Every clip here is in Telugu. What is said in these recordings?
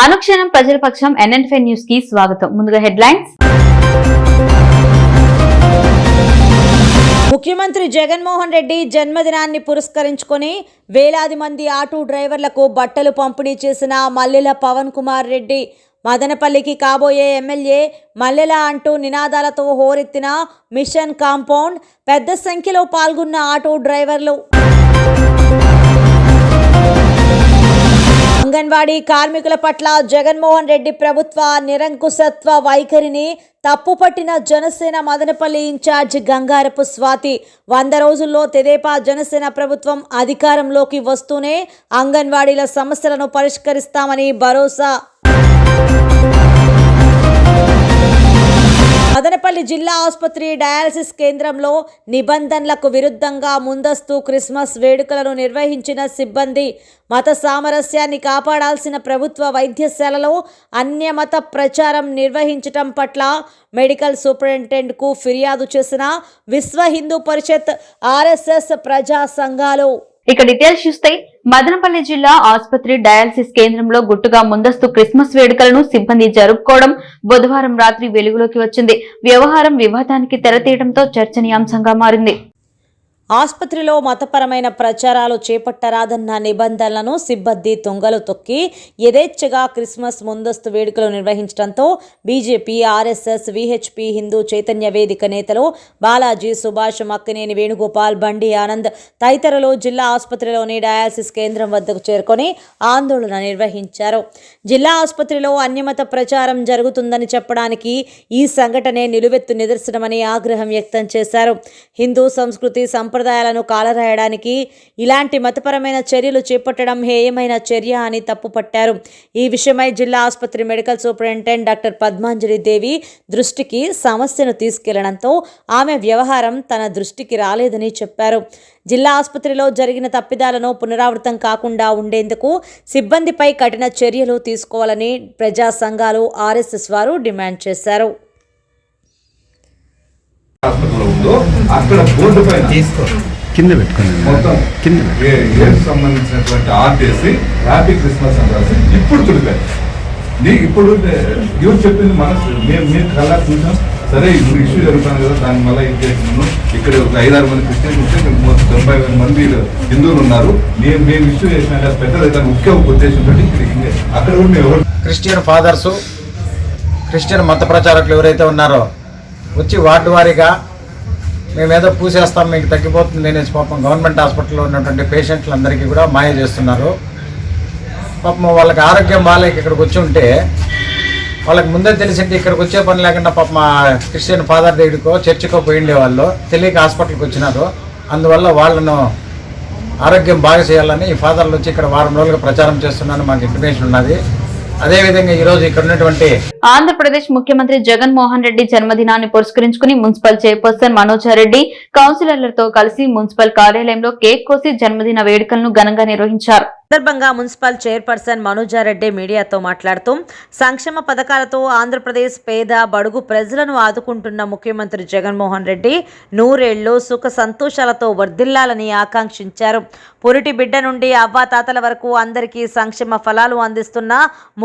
అనుక్షణం ప్రజల పక్షం NN5 న్యూస్ కి స్వాగతం. ముందుగా హెడ్లైన్స్. ముఖ్యమంత్రి జగన్మోహన్ రెడ్డి జన్మదినాన్ని పురస్కరించుకొని వేలాది మంది ఆటో డ్రైవర్లకు బట్టలు పంపిణీ చేసిన మల్లెల పవన్ కుమార్ రెడ్డి. మదనపల్లికి కాబోయే ఎమ్మెల్యే మల్లెల అంటూ నినాదాలతో హోరెత్తిన మిషన్ కాంపౌండ్. పెద్ద సంఖ్యలో పాల్గొన్న ఆటో డ్రైవర్లు. అంగన్వాడీ కార్మికుల పట్ల జగన్మోహన్ రెడ్డి ప్రభుత్వ నిరంకుశత్వ వైఖరిని తప్పుపట్టిన జనసేన మదనపల్లి ఇన్ఛార్జ్ గంగారపు స్వాతి. 100 రోజుల్లో తెదేపా జనసేన ప్రభుత్వం అధికారంలోకి వస్తూనే అంగన్వాడీల సమస్యలను పరిష్కరిస్తామని భరోసా. మదనపల్లి జిల్లా ఆసుపత్రి డయాలసిస్ కేంద్రంలో నిబంధనలకు విరుద్ధంగా ముందస్తు క్రిస్మస్ వేడుకలను నిర్వహించిన సిబ్బంది. మత సామరస్యాన్ని కాపాడాల్సిన ప్రభుత్వ వైద్యశాలలో అన్యమత ప్రచారం నిర్వహించటం పట్ల మెడికల్ సూపరింటెండెంట్కు ఫిర్యాదు చేసిన విశ్వ హిందూ పరిషత్, RSS ప్రజా సంఘాలు. ఇక డీటెయిల్స్ చూస్తే మదనపల్లి జిల్లా ఆసుపత్రి డయాలసిస్ కేంద్రంలో గుట్టుగా ముందస్తు క్రిస్మస్ వేడుకలను సిబ్బంది జరుపుకోవడం బుధవారం రాత్రి వెలుగులోకి వచ్చింది. వ్యవహారం వివాదానికి తెరతీయడంతో చర్చనీయాంశంగా మారింది. ఆసుపత్రిలో మతపరమైన ప్రచారాలు చేపట్టరాదన్న నిబంధనలను సిబ్బంది తుంగలు తొక్కి యథేచ్ఛగా క్రిస్మస్ ముందస్తు వేడుకలు నిర్వహించడంతో BJP, RSS, VHP Hindu Chaitanya Vedika నేతలు బాలాజీ, సుభాష్, మక్కినేని వేణుగోపాల్, బండి ఆనంద్ తదితరులు జిల్లా ఆసుపత్రిలోని డయాలసిస్ కేంద్రం వద్దకు చేరుకొని ఆందోళన నిర్వహించారు. జిల్లా ఆసుపత్రిలో అన్యమత ప్రచారం జరుగుతుందని చెప్పడానికి ఈ సంఘటనే నిలువెత్తు నిదర్శనమని ఆగ్రహం వ్యక్తం చేశారు. హిందూ సంస్కృతి సంప్రదాయాలను కాలరాయడానికి ఇలాంటి మతపరమైన చర్యలు చేపట్టడం హేయమైన చర్య అని తప్పుపట్టారు. ఈ విషయమై జిల్లా ఆసుపత్రి మెడికల్ సూపరింటెండెంట్ డాక్టర్ పద్మాంజలి దేవి దృష్టికి సమస్యను తీసుకెళ్లడంతో ఆమె వ్యవహారం తన దృష్టికి రాలేదని చెప్పారు. జిల్లా ఆసుపత్రిలో జరిగిన తప్పిదాలను పునరావృతం కాకుండా ఉండేందుకు సిబ్బందిపై కఠిన చర్యలు తీసుకోవాలని ప్రజా సంఘాలు, RSS వారు డిమాండ్ చేశారు. అక్కడ బోర్డు పైన కింద పెట్టుకుని మొత్తం కింద సంబంధించినటువంటి ఆర్టీసీ హ్యాపీ క్రిస్మస్ అని రాసి ఇప్పుడు తుడిపారు. ఇప్పుడు న్యూస్ చెప్పింది మేము కల్లా చూసాం. సరే ఇప్పుడు ఇష్యూ జరుగుతుంది కదా, దాని వల్ల ఏం చేస్తున్నాను, ఇక్కడ ఒక 5-6 మంది క్రిస్టియన్స్ ఉంటే 90 మంది హిందువులు ఉన్నారు. మేము ఇష్యూ చేసిన పెద్దదైతే ముఖ్య ఉద్దేశంతో అక్కడ కూడా మేము క్రిస్టియన్ ఫాదర్సు, క్రిస్టియన్ మత ప్రచారకులు ఎవరైతే ఉన్నారో వచ్చి వార్డు వారీగా మేమేదో పూసేస్తాం, మీకు తగ్గిపోతుంది అనేసి పాపం గవర్నమెంట్ హాస్పిటల్లో ఉన్నటువంటి పేషెంట్లందరికీ కూడా మాయ చేస్తున్నారు. పాపం వాళ్ళకి ఆరోగ్యం బాగాలేక ఇక్కడికి వచ్చి ఉంటే వాళ్ళకి ముందే తెలిసింటే ఇక్కడికి వచ్చే పని లేకుండా పాపం క్రిస్టియన్ ఫాదర్ దగ్గరికో చర్చికో పోయిండే వాళ్ళు తెలియక హాస్పిటల్కి వచ్చినారు. అందువల్ల వాళ్ళను ఆరోగ్యం బాగా చేయాలని ఈ ఫాదర్లు వచ్చి ఇక్కడ వారం రోజులుగా ప్రచారం చేస్తున్నాను, మాకు ఇన్ఫర్మేషన్ ఉన్నది. అదేవిధంగా ఈరోజు ఇక్కడ ఉన్నటువంటి ఆంధ్రప్రదేశ్ ముఖ్యమంత్రి జగన్మోహన్ రెడ్డి జన్మదినాన్ని పురస్కరించుకుని మున్సిపల్ చైర్పర్సన్ మనోజారెడ్డి కౌన్సిలర్లతో కలిసి మున్సిపల్ కార్యాలయంలో కేక్ కోసి జన్మదిన వేడుకలను ఘనంగా నిర్వహించారు. సందర్భంగా మున్సిపల్ చైర్పర్సన్ మనోజారెడ్డి మీడియాతో మాట్లాడుతూ సంక్షేమ పథకాలతో ఆంధ్రప్రదేశ్ పేద బడుగు ప్రజలను ఆదుకుంటున్న ముఖ్యమంత్రి జగన్మోహన్ రెడ్డి 100 ఏళ్లు సుఖ సంతోషాలతో వర్ధిల్లాలని ఆకాంక్షించారు. పురిటి బిడ్డ నుండి అవ్వాతాతల వరకు అందరికీ సంక్షేమ ఫలాలు అందిస్తున్న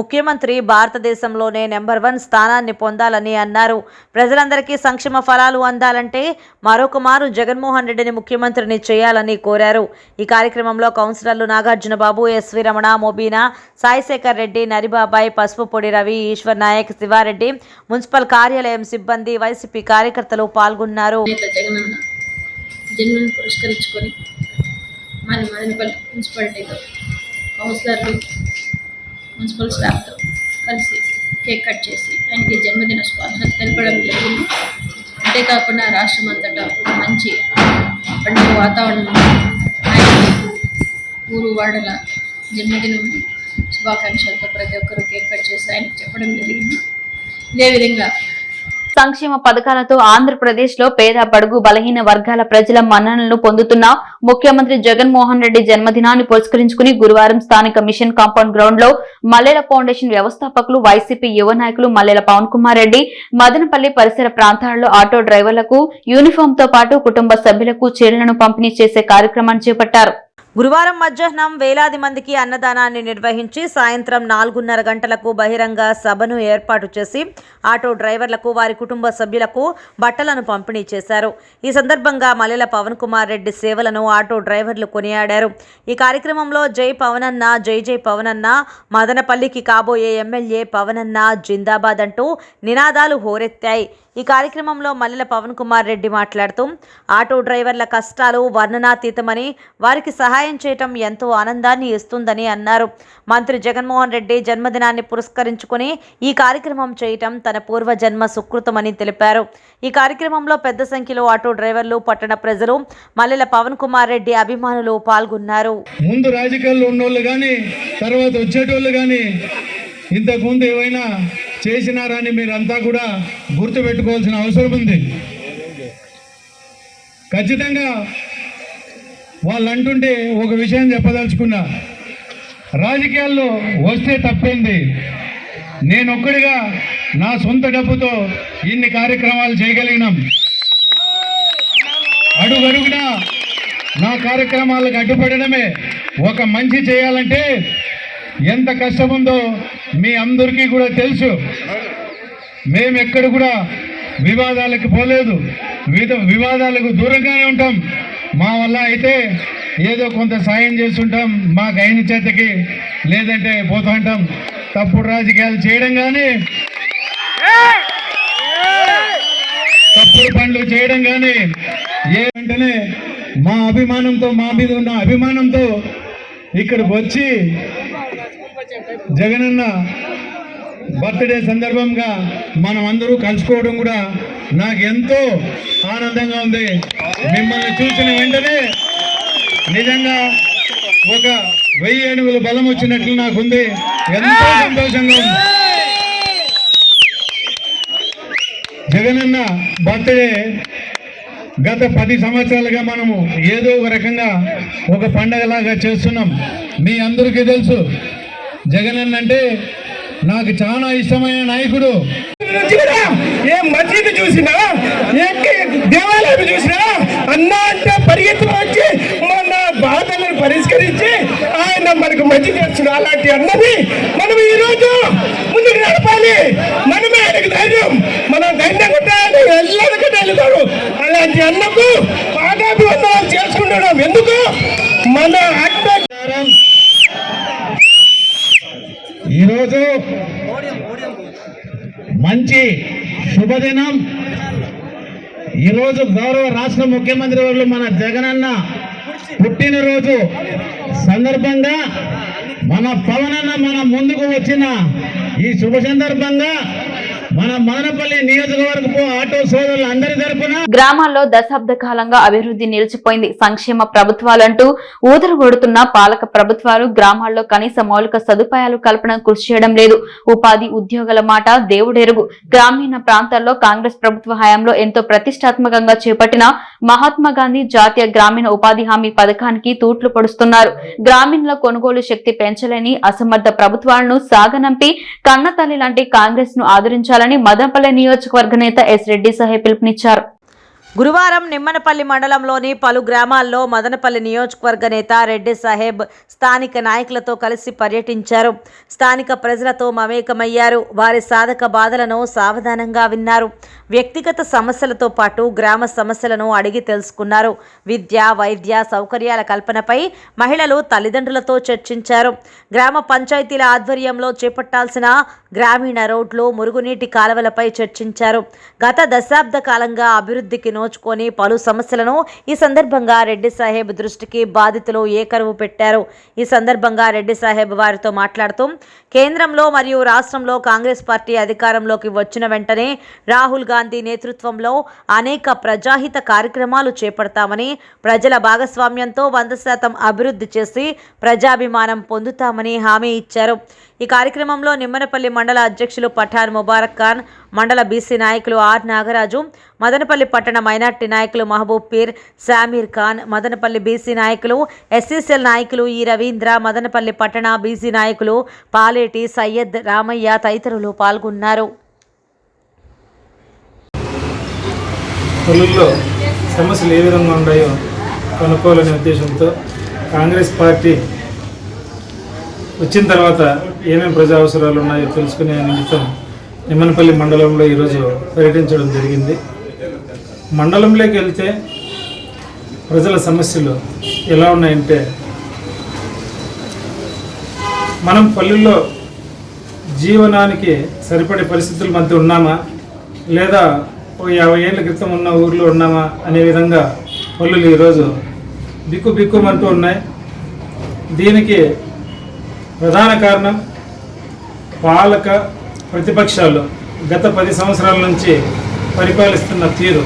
ముఖ్యమంత్రి భారతదేశంలోనే నెంబర్ 1 స్థానాన్ని పొందాలని అన్నారు. ప్రజలందరికీ సంక్షేమ ఫలాలు అందాలంటే మరొక మారు జగన్మోహన్ రెడ్డిని ముఖ్యమంత్రిని చేయాలని కోరారు. ఈ కార్యక్రమంలో కౌన్సిలర్లు నాగార్జున బాబు, SV రమణ, మోబీనా, సాయిశేఖర్ రెడ్డి, నరిబాబాయ్, పసుపుపొడి రవి, ఈశ్వర్ నాయక్, శివారెడ్డి, మున్సిపల్ కార్యాలయం సిబ్బంది, వైసీపీ కార్యకర్తలు పాల్గొన్నారు. జన్మను పురస్కరించుకొని మన మదనపల్లి మున్సిపాలిటీలో కౌన్సిలర్లు, మున్సిపల్ స్టాఫ్తో కలిసి కేక్ కట్ చేసి ఆయనకి జన్మదిన శుభాకాంక్షలు తెలపడం జరిగింది. అంతేకాకుండా రాష్ట్రం అంతటా ఒక మంచి పండుగ వాతావరణం ఊరు వాడల జన్మదినం శుభాకాంక్షలతో ప్రతి ఒక్కరూ కేక్ కట్ చేసి ఆయనకు చెప్పడం జరిగింది. ఇదే విధంగా సంక్షేమ పథకాలతో ఆంధ్రప్రదేశ్ లో పేద బడుగు బలహీన వర్గాల ప్రజల మన్ననలను పొందుతున్న ముఖ్యమంత్రి జగన్మోహన్ రెడ్డి జన్మదినాన్ని పురస్కరించుకుని గురువారం స్థానిక మిషన్ కాంపౌండ్ గ్రౌండ్ లో మల్లెల ఫౌండేషన్ వ్యవస్థాపకులు, వైసీపీ యువ నాయకులు మల్లెల పవన్ కుమార్ రెడ్డి మదనపల్లి పరిసర ప్రాంతాల్లో ఆటో డ్రైవర్లకు యూనిఫామ్ తో పాటు కుటుంబ సభ్యులకు చీరలను పంపిణీ చేసే కార్యక్రమాన్ని చేపట్టారు. గురువారం మధ్యాహ్నం వేలాది మందికి అన్నదానాన్ని నిర్వహించి సాయంత్రం 4:30 గంటలకు బహిరంగ సభను ఏర్పాటు చేసి ఆటో డ్రైవర్లకు వారి కుటుంబ సభ్యులకు బట్టలను పంపిణీ చేశారు. ఈ సందర్భంగా మల్లెల పవన్ కుమార్ రెడ్డి సేవలను ఆటో డ్రైవర్లు కొనియాడారు. ఈ కార్యక్రమంలో జై పవనన్న, జై జై పవనన్న, మదనపల్లికి కాబోయే ఎమ్మెల్యే పవనన్న జిందాబాద్ అంటూ నినాదాలు హోరెత్తాయి. ఈ కార్యక్రమంలో మల్లెల పవన్ కుమార్ రెడ్డి మాట్లాడుతూ ఆటో డ్రైవర్ల కష్టాలు వర్ణనాతీతమని, వారికి సహాయం చేయటం ఎంతో ఆనందాన్ని ఇస్తుందని అన్నారు. మంత్రి జగన్మోహన్ రెడ్డి జన్మదినాన్ని పురస్కరించుకుని ఈ కార్యక్రమం చేయటం తన పూర్వజన్మ సుకృతమని తెలిపారు. ఈ కార్యక్రమంలో పెద్ద సంఖ్యలో ఆటో డ్రైవర్లు, పట్టణ ప్రజలు, మల్లెల పవన్ కుమార్ రెడ్డి అభిమానులు పాల్గొన్నారు. ముందు రాజకీయాల్లో ఉన్నోళ్ళు కానీ తర్వాత వచ్చేటోళ్ళు కానీ ఇంతకుముందు ఏవైనా చేసినారని మీరంతా కూడా గుర్తుపెట్టుకోవాల్సిన అవసరం ఉంది. ఖచ్చితంగా వాళ్ళు అంటుంటే ఒక విషయం చెప్పదలుచుకున్నా, రాజకీయాల్లో వస్తే తప్పేంది, నేనొక్కడిగా నా సొంత డబ్బుతో ఇన్ని కార్యక్రమాలు చేయగలిగినాం. అడుగడుగునా నా కార్యక్రమాలకు అడ్డుపడడమే. ఒక మంచి చేయాలంటే ఎంత కష్టముందో మీ అందరికీ కూడా తెలుసు. మేము ఎక్కడ కూడా వివాదాలకు పోలేదు, వివాదాలకు దూరంగానే ఉంటాం. మా వల్ల అయితే ఏదో కొంత సాయం చేస్తుంటాం మాకు అయిన చేతకి, లేదంటే పోతూ ఉంటాం. తప్పుడు రాజకీయాలు చేయడం కానీ, తప్పుడు పనులు చేయడం కానీ, ఏ వెంటనే మా అభిమానంతో, మా మీద ఉన్న అభిమానంతో ఇక్కడికి వచ్చి జగనన్న బర్త్డే సందర్భంగా మనం అందరూ కలుసుకోవడం కూడా నాకు ఎంతో ఆనందంగా ఉంది. మిమ్మల్ని చూసిన వెంటనే నిజంగా ఒక 1000 ఏనుగుల బలం వచ్చినట్లు నాకుంది. ఎంతో సంతోషంగా ఉంది. జగనన్న బర్త్డే గత 10 సంవత్సరాలుగా మనము ఏదో ఒక రకంగా ఒక పండగలాగా చేస్తున్నాం. మీ అందరికీ తెలుసు, జగనన్న అంటే నాకు చాలా ఇష్టమైన నాయకుడు. ఏ మసీదు చూసినా, ఏ దేవాలయం చూసినా అన్న అంటే పరిగెత్తులు వచ్చి మన బాధలను పరిష్కరించి ఆయన మనకు మంచి చేస్తున్నాడు. అలాంటి అన్నది మనం ఈరోజు ముందుకు నడపాలి. మనమే ఆయనకు ధైర్యం, మనం ధైర్యం కొట్టాలి, వెళ్ళడానికి వెళ్తాడు. అలాంటి అన్నకు పాదాభివందనాలు చేసుకుంటున్నాం. ఎందుకు మన అడ్డం ఈరోజు మంచి శుభదినం. ఈరోజు గౌరవ రాష్ట్ర ముఖ్యమంత్రి వర్యులు మన జగనన్న పుట్టినరోజు సందర్భంగా మన పవనన్న మన ముందుకు వచ్చిన ఈ శుభ సందర్భంగా మన మదనపల్లి నియోజకవర్గపు ఆటో సోదరులు అందరి తరపున గ్రామాల్లో దశాబ్ద కాలంగా అభివృద్ధి నిలిచిపోయింది. సంక్షేమ ప్రభుత్వాలంటూ ఊదరగొడుతున్న పాలక ప్రభుత్వాలు గ్రామాల్లో కనీస మౌలిక సదుపాయాలు కల్పన కృషి చేయడం లేదు. ఉపాధి, ఉద్యోగాల మాట దేవుడెరుగు. గ్రామీణ ప్రాంతాల్లో కాంగ్రెస్ ప్రభుత్వ హయాంలో ఎంతో ప్రతిష్టాత్మకంగా చేపట్టిన మహాత్మా గాంధీ జాతీయ గ్రామీణ ఉపాధి హామీ పథకానికి తూట్లు పొడుస్తున్నారు. గ్రామీణుల కొనుగోలు శక్తి పెంచలేని అసమర్థ ప్రభుత్వాలను సాగనంపి కన్నతల్లి లాంటి కాంగ్రెస్ ను ఆదరించాలని మదనపల్లి నియోజకవర్గ నేత ఎస్ రెడ్డి సాహెబ్ పిలుపునిచ్చారు. గురువారం నిమ్మనపల్లి మండలంలోని పలు గ్రామాల్లో మదనపల్లి నియోజకవర్గ నేత రెడ్డి సాహెబ్ స్థానిక నాయకులతో కలిసి పర్యటించారు. స్థానిక ప్రజలతో మమేకమయ్యారు. వారి సాధక బాధలను సావధానంగా విన్నారు. వ్యక్తిగత సమస్యలతో పాటు గ్రామ సమస్యలను అడిగి తెలుసుకున్నారు. విద్య, వైద్య సౌకర్యాల కల్పనపై మహిళలు తల్లిదండ్రులతో చర్చించారు. గ్రామ పంచాయతీల ఆధ్వర్యంలో చేపట్టాల్సిన గ్రామీణ రోడ్లు, మురుగునీటి కాలువలపై చర్చించారు. గత దశాబ్ద కాలంగా అభివృద్ధికి నోచుకొని పలు సమస్యలను ఈ సందర్భంగా రెడ్డి సాహెబ్ దృష్టికి బాధితులు ఏకరువు పెట్టారు. ఈ సందర్భంగా రెడ్డి సాహెబ్ వారితో మాట్లాడుతూ కేంద్రంలో మరియు రాష్ట్రంలో కాంగ్రెస్ పార్టీ అధికారంలోకి వచ్చిన వెంటనే రాహుల్ గాంధీ నేతృత్వంలో అనేక ప్రజాహిత కార్యక్రమాలు చేపడతామని, ప్రజల భాగస్వామ్యంతో 100% అభివృద్ధి చేసి ప్రజాభిమానం పొందుతామని హామీ ఇచ్చారు. ఈ కార్యక్రమంలో నిమ్మనపల్లి మండల అధ్యక్షులు పఠాన్ ముబారక్ ఖాన్, మండల బీసీ నాయకులు ఆర్ నాగరాజు, మదనపల్లి పట్టణ మైనార్టీ నాయకులు మహబూబ్ పీర్, శామీర్ ఖాన్, మదనపల్లి బీసీ నాయకులు, ఎస్సీసీఎల్ నాయకులు ఈ రవీంద్ర, మదనపల్లి పట్టణ బీసీ నాయకులు పాలేటి సయ్యద్, రామయ్య తదితరులు పాల్గొన్నారు. పనుల్లో సమస్యలు ఏ విధంగా ఉన్నాయో కనుక్కోవాలనే ఉద్దేశంతో కాంగ్రెస్ పార్టీ వచ్చిన తర్వాత ఏమేమి ప్రజా అవసరాలు ఉన్నాయో తెలుసుకునే నిమిత్తం నిమ్మనపల్లి మండలంలో ఈరోజు పర్యటించడం జరిగింది. మండలంలోకి వెళ్తే ప్రజల సమస్యలు ఎలా ఉన్నాయంటే, మనం పల్లెల్లో జీవనానికి సరిపడే పరిస్థితుల మధ్య ఉన్నామా, లేదా ఓ 50 ఏళ్ళ క్రితం ఉన్న ఊర్లో ఉన్నామా అనే విధంగా పల్లెలు ఈరోజు బిక్కుమంటూ ఉన్నాయి. దీనికి ప్రధాన కారణం పాలక ప్రతిపక్షాలు గత 10 సంవత్సరాల నుంచి పరిపాలిస్తున్న తీరు.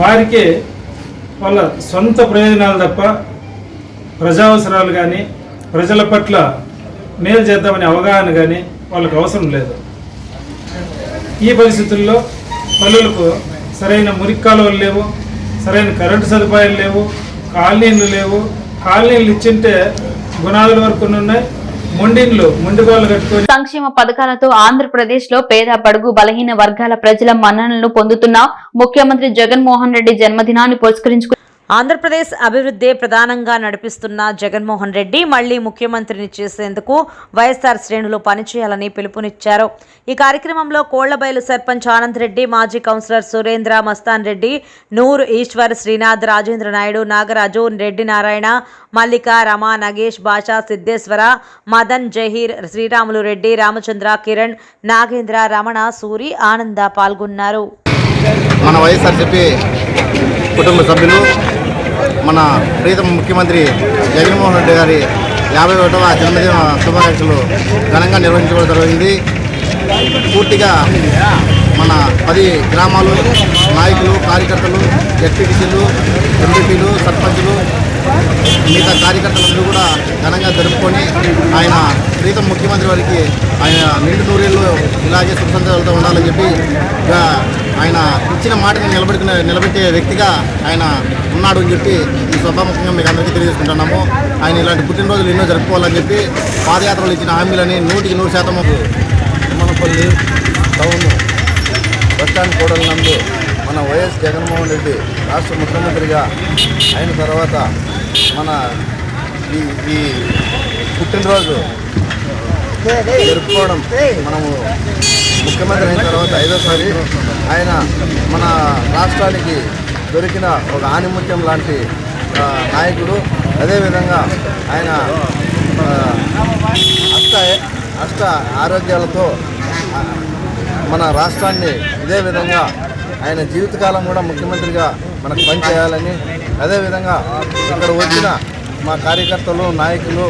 వారికి వాళ్ళ సొంత ప్రయోజనాలు తప్ప ప్రజా అవసరాలు కానీ ప్రజల పట్ల మేలు చేద్దామనే అవగాహన కానీ వాళ్ళకు అవసరం లేదు. ఈ పరిస్థితుల్లో పల్లెలకు సరైన మురికి కాలువలు లేవు, సరైన కరెంటు సదుపాయాలు లేవు, కాలనీలు లేవు. కాలనీలు ఇచ్చింటే గుణాదుల వరకు ఉన్నాయి, మొండిగోళ్ళు కట్టుకొని సంక్షేమ పథకాలతో ఆంధ్రప్రదేశ్ లో పేద బడుగు బలహీన వర్గాల ప్రజల మన్ననలను పొందుతున్న ముఖ్యమంత్రి జగన్మోహన్ రెడ్డి జన్మదినాన్ని పురస్కరించుకుని ఆంధ్రప్రదేశ్ అభివృద్ధి ప్రధానంగా నడిపిస్తున్న జగన్మోహన్ రెడ్డి మళ్లీ ముఖ్యమంత్రిని చేసేందుకు వైఎస్ఆర్ శ్రేణులు పనిచేయాలని పిలుపునిచ్చారు. ఈ కార్యక్రమంలో కోళ్లబైలు సర్పంచ్ ఆనంద్ రెడ్డి, మాజీ కౌన్సిలర్ సురేంద్ర, మస్తాన్ రెడ్డి, నూర్, ఈశ్వర్, శ్రీనాథ్, రాజేంద్ర నాయుడు, నాగరాజు, రెడ్డి నారాయణ, మల్లిక, రమ, నగేష్, భాషా, సిద్దేశ్వర, మదన్, జహీర్, శ్రీరాములు రెడ్డి, రామచంద్ర, కిరణ్, నాగేంద్ర, రమణ, సూరి, ఆనంద పాల్గొన్నారు. మన వైఎస్ఆర్సీపీ కుటుంబ సభ్యులు మన ప్రీతమ ముఖ్యమంత్రి జగన్మోహన్ రెడ్డి గారి 51వ జన్మదిన శుభాకాంక్షలు ఘనంగా నిర్వహించుకోవడం జరిగింది. పూర్తిగా మన 10 గ్రామాలు నాయకులు, కార్యకర్తలు, ఎస్పీటీసీలు, ఎంపీపీలు, సర్పంచులు, మిగతా కార్యకర్తలందరూ కూడా ఘనంగా జరుపుకొని ఆయన ప్రీతం ముఖ్యమంత్రి వారికి ఆయన నిండు నూరేళ్ళు ఇలాగే సుఖసంతోషాలతో ఉండాలని చెప్పి ఆయన ఇచ్చిన మాటని నిలబెట్టే వ్యక్తిగా ఆయన ఉన్నాడు అని చెప్పి ఈ సభాముఖంగా మీకు అందరికీ తెలియజేసుకుంటున్నాము. ఆయన ఇలాంటి పుట్టినరోజులు ఎన్నో జరుపుకోవాలని చెప్పి పాదయాత్రలు ఇచ్చిన హామీలని 100% నిమ్మనపల్లి టౌన్ బస్టాండ్ కూడల నందు మన వైఎస్ జగన్మోహన్ రెడ్డి రాష్ట్ర ముఖ్యమంత్రిగా అయిన తర్వాత మన ఈ పుట్టినరోజు జరుపుకోవడం, మనము ముఖ్యమంత్రి అయిన తర్వాత 5వ ఆయన మన రాష్ట్రానికి దొరికిన ఒక ఆణిముత్యం లాంటి నాయకుడు. అదేవిధంగా ఆయన అష్ట ఆరోగ్యాలతో మన రాష్ట్రాన్ని ఇదే విధంగా ఆయన జీవితకాలం కూడా ముఖ్యమంత్రిగా మనకు పనిచేయాలని, అదేవిధంగా ఇక్కడ వచ్చిన మా కార్యకర్తలు, నాయకులు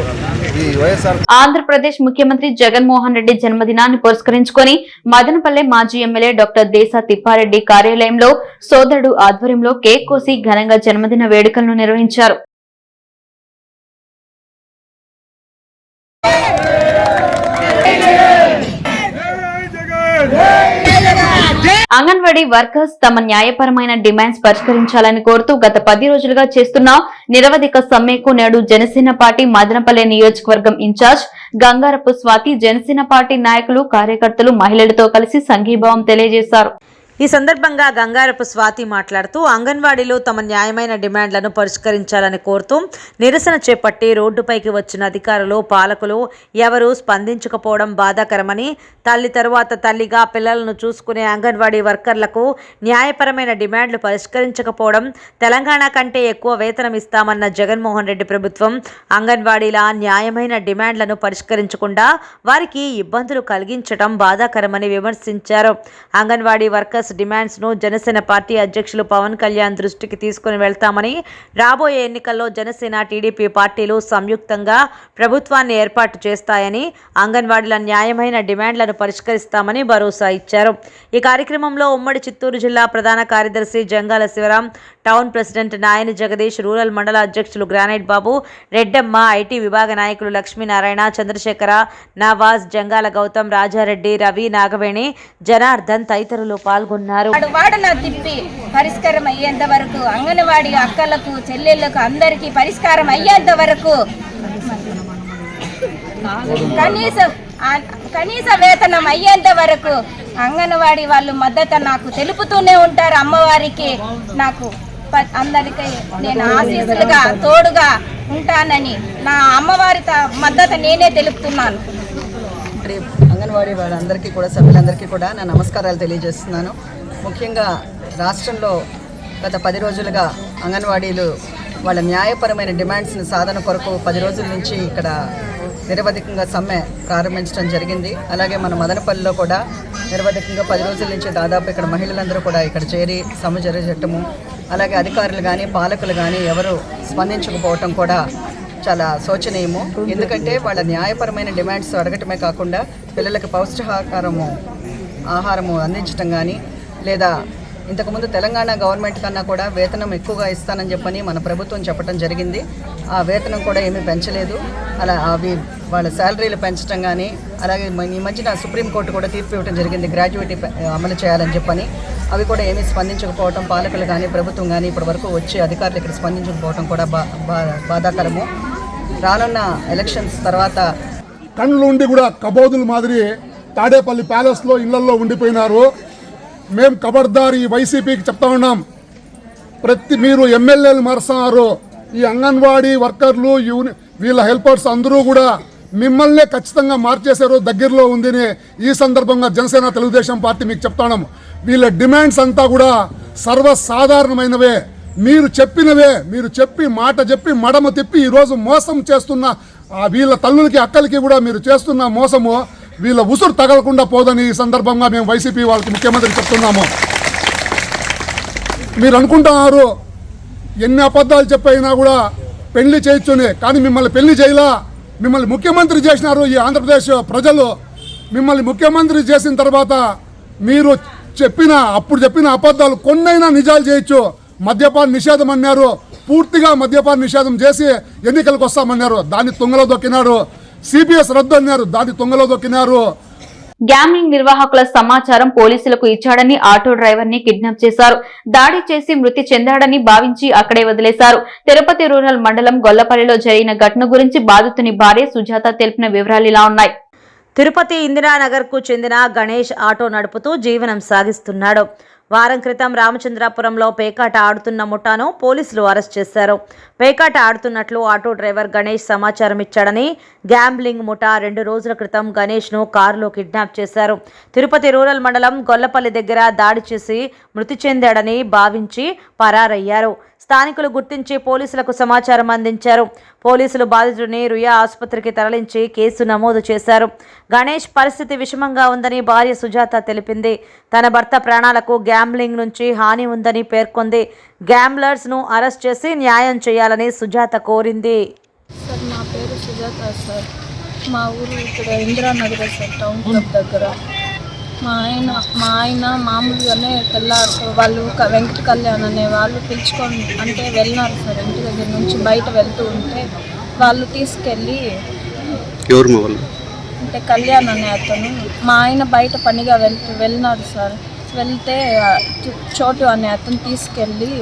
ఈ వైఎస్ఆర్ ఆంధ్రప్రదేశ్ ముఖ్యమంత్రి జగన్మోహన్ రెడ్డి జన్మదినాన్ని పురస్కరించుకొని మదనపల్లె మాజీ ఎమ్మెల్యే డాక్టర్ దేశా తిప్పారెడ్డి కార్యాలయంలో సోదరుడు ఆధ్వర్యంలో కేక్ కోసి ఘనంగా జన్మదిన వేడుకలను నిర్వహించారు. అంగన్వాడీ వర్కర్స్ తమ న్యాయపరమైన డిమాండ్స్ పరిష్కరించాలని కోరుతూ గత 10 రోజులుగా చేస్తున్న నిరవధిక సమ్మెకు నేడు జనసేన పార్టీ మదనపల్లె నియోజకవర్గం ఇన్ఛార్జ్ గంగారపు స్వాతి, జనసేన పార్టీ నాయకులు, కార్యకర్తలు, మహిళలతో కలిసి సంఘీభావం తెలియజేశారు. ఈ సందర్భంగా గంగారపు స్వాతి మాట్లాడుతూ అంగన్వాడీలో తమ న్యాయమైన డిమాండ్లను పరిష్కరించాలని కోరుతూ నిరసన చేపట్టి రోడ్డుపైకి వచ్చిన అధికారులు, పాలకులు ఎవరూ స్పందించకపోవడం బాధాకరమని, తల్లి తరువాత తల్లిగా పిల్లలను చూసుకునే అంగన్వాడీ వర్కర్లకు న్యాయపరమైన డిమాండ్లు పరిష్కరించకపోవడం, తెలంగాణ కంటే ఎక్కువ వేతనం ఇస్తామన్న జగన్మోహన్ రెడ్డి ప్రభుత్వం అంగన్వాడీల న్యాయమైన డిమాండ్లను పరిష్కరించకుండా వారికి ఇబ్బందులు కలిగించడం బాధాకరమని విమర్శించారు. అంగన్వాడీ వర్కర్స్ డిమాండ్స్ ను జనసేన పార్టీ అధ్యక్షులు పవన్ కళ్యాణ్ దృష్టికి తీసుకుని వెళ్తామని, రాబోయే ఎన్నికల్లో జనసేన, టీడీపీ పార్టీలు సంయుక్తంగా ప్రభుత్వాన్ని ఏర్పాటు చేస్తాయని, అంగన్వాడీల న్యాయమైన డిమాండ్లను పరిష్కరిస్తామని భరోసా ఇచ్చారు. ఈ కార్యక్రమంలో ఉమ్మడి చిత్తూరు జిల్లా ప్రధాన కార్యదర్శి Jangala Sivaram, town president Nayani Jagadish, rural మండల అధ్యక్షులు గ్రానైట్ బాబు, రెడ్డమ్మ, ఐటీ విభాగ నాయకులు లక్ష్మీనారాయణ, చంద్రశేఖర, నవాజ్, జంగాల గౌతమ్, రాజారెడ్డి, రవి, నాగవేణి, జనార్దన్ తదితరులు పాల్గొన్నారు. వాడన తిప్పి పరిష్కారం అయ్యేంత వరకు, అంగన్వాడీ అక్కలకు, చెల్లెళ్లకు అందరికీ పరిష్కారం అయ్యేంత వరకు కనీస వేతనం అయ్యేంత వరకు అంగన్వాడీ వాళ్ళు మద్దతు నాకు తెలుపుతూనే ఉంటారు. అమ్మవారికి నాకు అందరికీ నేను ఆశీస్సులుగా తోడుగా ఉంటానని నా అమ్మవారి మద్దతు నేనే తెలుపుతున్నాను. అంగన్వాడీ వాళ్ళందరికీ కూడా సభ్యులందరికీ కూడా నా నమస్కారాలు తెలియజేస్తున్నాను. ముఖ్యంగా రాష్ట్రంలో గత 10 రోజులుగా అంగన్వాడీలు వాళ్ళ న్యాయపరమైన డిమాండ్స్ని సాధన కొరకు 10 రోజుల నుంచి ఇక్కడ నిరవధికంగా సమ్మె ప్రారంభించడం జరిగింది. అలాగే మన మదనపల్లిలో కూడా నిరవధికంగా 10 రోజుల నుంచి దాదాపు ఇక్కడ మహిళలందరూ కూడా ఇక్కడ చేరి సమ్మె జరగటము, అలాగే అధికారులు కానీ పాలకులు కానీ ఎవరు స్పందించకపోవటం కూడా చాలా శోచనీయము. ఎందుకంటే వాళ్ళ న్యాయపరమైన డిమాండ్స్ అడగటమే కాకుండా పిల్లలకు ఆహారము అందించడం కానీ, లేదా ఇంతకుముందు తెలంగాణ గవర్నమెంట్ కన్నా కూడా వేతనం ఎక్కువగా ఇస్తానని చెప్పని మన ప్రభుత్వం చెప్పడం జరిగింది. ఆ వేతనం కూడా ఏమీ పెంచలేదు. అలా వాళ్ళ శాలరీలు పెంచడం కానీ, అలాగే ఈ మధ్యన సుప్రీంకోర్టు కూడా తీర్పు ఇవ్వడం జరిగింది గ్రాడ్యుయేటీ అమలు చేయాలని చెప్పని. అవి కూడా ఏమీ స్పందించకపోవటం, పాలకులు కానీ ప్రభుత్వం కానీ ఇప్పటి వరకు వచ్చి అధికారులు ఇక్కడ స్పందించకపోవటం కూడా బాధాకరము. రానున్న ఎలక్షన్స్ తర్వాత కళ్ళు ఉండి కూడా కబోదుల మాదిరి తాడేపల్లి ప్యాలెస్లో ఇళ్లలో ఉండిపోయినారు. మేము ఖబర్దార్ ఈ వైసీపీకి చెప్తా ఉన్నాం, మీరు ఎమ్మెల్యేలు మారుస్తున్నారు, ఈ అంగన్వాడీ వర్కర్లు వీళ్ళ హెల్పర్స్ అందరూ కూడా మిమ్మల్నే ఖచ్చితంగా మార్చేశారు, దగ్గరలో ఉందని ఈ సందర్భంగా జనసేన తెలుగుదేశం పార్టీ మీకు చెప్తాం. వీళ్ళ డిమాండ్స్ అంతా కూడా సర్వసాధారణమైనవే, మీరు చెప్పినవే. మీరు మాట చెప్పి మడమ తిప్పి ఈరోజు మోసం చేస్తున్న వీళ్ళ తల్లులకి అక్కలకి కూడా మీరు చేస్తున్న మోసము వీళ్ళ ఉసురు తగలకుండా పోదని ఈ సందర్భంగా మేము వైసీపీ వాళ్ళకి ముఖ్యమంత్రికి చెప్తున్నాము. మీరు అనుకుంటున్నారు ఎన్ని అబద్ధాలు చెప్పైనా కూడా పెళ్లి చేయొచ్చునే, కానీ మిమ్మల్ని పెళ్లి చేయలా, మిమ్మల్ని ముఖ్యమంత్రి చేసినారు ఈ ఆంధ్రప్రదేశ్ ప్రజలు. మిమ్మల్ని ముఖ్యమంత్రి చేసిన తర్వాత మీరు అప్పుడు చెప్పిన అబద్ధాలు కొన్నైనా నిజాలు చేయొచ్చు. మద్యపాన నిషేధం అన్నారు, పూర్తిగా మద్యపాన నిషేధం చేసి ఎన్నికలకు వస్తామన్నారు, దాన్ని తుంగలో దొక్కినారు. సిబిఎస్ రద్దు అన్నారు, దాన్ని తుంగలో దొక్కినారు. గ్యాంబ్లింగ్ నిర్వాహకుల సమాచారం పోలీసులకు ఇచ్చాడని ఆటో డ్రైవర్ ని కిడ్నాప్ చేశారు. దాడి చేసి మృతి చెందాడని భావించి అక్కడే వదిలేశారు. తిరుపతి రూరల్ మండలం గొల్లపల్లిలో జరిగిన ఘటన గురించి బాధితుని భార్య సుజాత తెలిపిన వివరాలు ఇలా ఉన్నాయి. తిరుపతి ఇందిరానగర్ కు చెందిన గణేష్ ఆటో నడుపుతూ జీవనం సాగిస్తున్నాడు. వారం క్రితం రామచంద్రాపురంలో పేకాట ఆడుతున్న ముఠాను పోలీసులు అరెస్ట్ చేశారు. పేకాట ఆడుతున్నట్లు ఆటో డ్రైవర్ గణేష్ సమాచారం ఇచ్చాడని గ్యాంబ్లింగ్ ముఠా 2 రోజుల క్రితం గణేష్ను కారులో కిడ్నాప్ చేశారు. తిరుపతి రూరల్ మండలం గొల్లపల్లి దగ్గర దాడి చేసి మృతి చెందాడని భావించి పరారయ్యారు. స్థానికులు గుర్తించి పోలీసులకు సమాచారం అందించారు. పోలీసులు బాధితుడిని రుయా ఆసుపత్రికి తరలించి కేసు నమోదు చేశారు. గణేష్ పరిస్థితి విషమంగా ఉందని భార్య సుజాత తెలిపింది. తన భర్త ప్రాణాలకు గ్యాంబ్లింగ్ నుంచి హాని ఉందని పేర్కొంది. గ్యాంబ్లర్స్ ను అరెస్ట్ చేసి న్యాయం చేయాలని సుజాత కోరింది. సార్, నా పేరు సుజాత సార్. మా ఊరు ఇక్కడ ఇందిరానగర్ సార్, టౌన్ క్లబ్ దగ్గర. మా ఆయన మామూలుగానే తెల్లారు వాళ్ళు వెంకట కళ్యాణ్ అనే వాళ్ళు పిలుచుకొని అంటే వెళ్ళినారు సార్. ఇంటి దగ్గర నుంచి బయట వెళ్తూ ఉంటే వాళ్ళు తీసుకెళ్ళి అంటే కళ్యాణ్ అనే అతను మా ఆయన బయట పనిగా వెళ్ళినారు సార్. వెళ్తే చోటు అనే అతను తీసుకెళ్ళి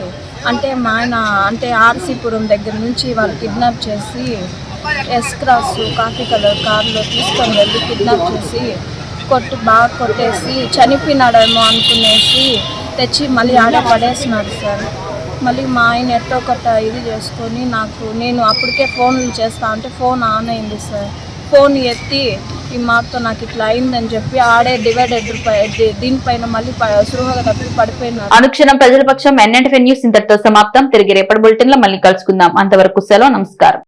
అంటే మా ఆయన అంటే ఆర్సీపురం దగ్గర నుంచి వాళ్ళు కిడ్నాప్ చేసి ఎస్ క్రాస్ కాఫీ కలర్ కార్లో తీసుకొని వెళ్ళి కిడ్నాప్ చేసి బాగా కొట్టేసి చనిపోయినాడేమో అనుకునేసి తెచ్చి మళ్ళీ ఆడ పడేసినాడు సార్. మళ్ళీ మా ఆయన ఎట్టో ఒకట ఇది చేసుకొని నేను అప్పటికే ఫోన్లు చేస్తా అంటే ఫోన్ ఆన్ అయింది సార్. ఫోన్ ఎత్తి ఈ మాతో నాకు ఇట్లా అయిందని చెప్పి ఆడే డివైడెడ్ దీనిపైన మళ్ళీ సులువుగా తప్పి పడిపోయినారు. అనుక్షణం ప్రజల పక్షం NNTV న్యూస్ ఇంతటితో సమాప్తం. తిరిగి రేపటి బులెటిన్ లో మళ్ళీ కలుసుకుందాం. అంతవరకు సెలవు, నమస్కారం.